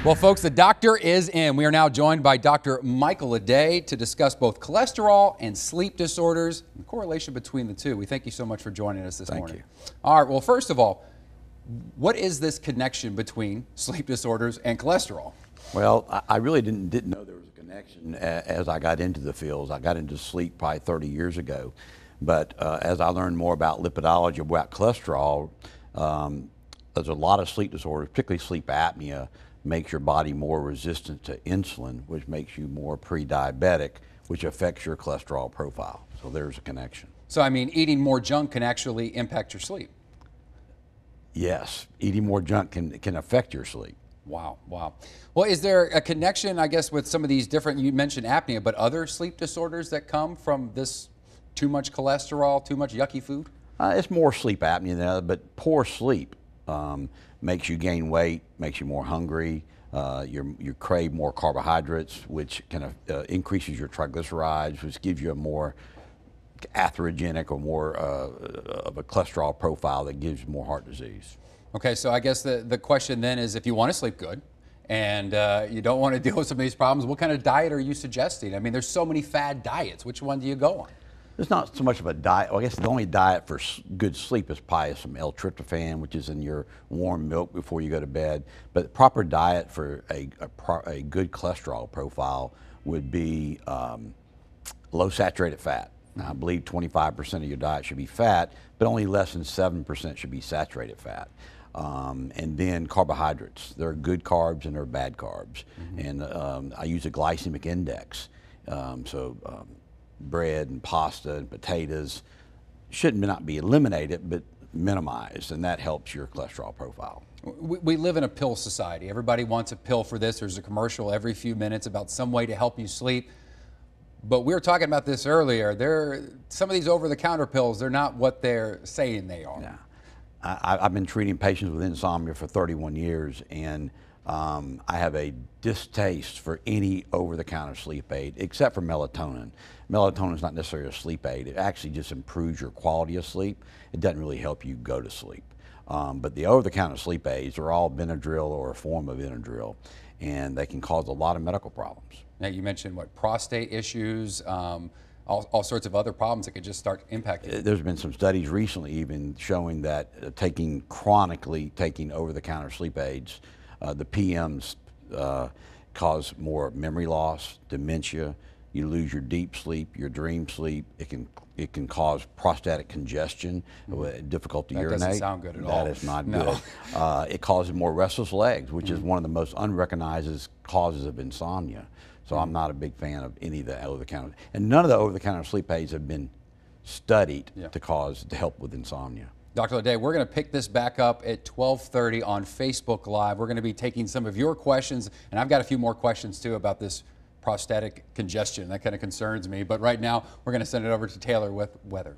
Well, folks, the doctor is in. We are now joined by Dr. Michael Ledet to discuss both cholesterol and sleep disorders and the correlation between the two. We thank you so much for joining us this morning. Thank you. All right, well, first of all, what is this connection between sleep disorders and cholesterol? Well, I really didn't know there was a connection as I got into the fields. I got into sleep probably 30 years ago. But as I learned more about lipidology, about cholesterol, there's a lot of sleep disorders, particularly sleep apnea, makes your body more resistant to insulin, which makes you more pre-diabetic, which affects your cholesterol profile. So there's a connection. So, I mean, eating more junk can actually impact your sleep. Yes, eating more junk can affect your sleep. Wow, wow. Well, is there a connection, I guess, with some of these different, you mentioned apnea, but other sleep disorders that come from this too much cholesterol, too much yucky food? It's more sleep apnea than other, but poor sleep makes you gain weight, makes you more hungry. You crave more carbohydrates, which kind of increases your triglycerides, which gives you a more atherogenic or more of a cholesterol profile that gives more heart disease. Okay, so I guess the question then is, if you want to sleep good and you don't want to deal with some of these problems, what kind of diet are you suggesting? I mean, there's so many fad diets. Which one do you go on? It's not so much of a diet. Well, I guess the only diet for good sleep is probably some L-tryptophan, which is in your warm milk before you go to bed. But the proper diet for a good cholesterol profile would be low saturated fat. Now, I believe 25% of your diet should be fat, but only less than 7% should be saturated fat. And then carbohydrates. There are good carbs and there are bad carbs. And I use a glycemic index. Bread and pasta and potatoes should not be eliminated, but minimized, and that helps your cholesterol profile. We live in a pill society. Everybody wants a pill for this. There's a commercial every few minutes about some way to help you sleep. But we were talking about this earlier. Some of these over-the-counter pills, they're not what they're saying they are. Yeah. I've been treating patients with insomnia for 31 years, and I have a distaste for any over-the-counter sleep aid except for melatonin. Melatonin is not necessarily a sleep aid. It actually just improves your quality of sleep. It doesn't really help you go to sleep. But the over-the-counter sleep aids are all Benadryl or a form of Benadryl, and they can cause a lot of medical problems. Now, you mentioned prostate issues, all sorts of other problems that could just start impacting. There's been some studies recently even showing that chronically taking over-the-counter sleep aids, the PMs cause more memory loss, dementia. You lose your deep sleep, your dream sleep. It can cause prostatic congestion, difficulty to urinate. That doesn't sound good at all. That is not good. It causes more restless legs, which is one of the most unrecognized causes of insomnia. So I'm not a big fan of any of the over-the-counter. And none of the over-the-counter sleep aids have been studied to help with insomnia. Dr. Ledet, we're going to pick this back up at 12:30 on Facebook Live. We're going to be taking some of your questions, and I've got a few more questions too about this prostatic congestion. That kind of concerns me. But right now, we're going to send it over to Taylor with weather.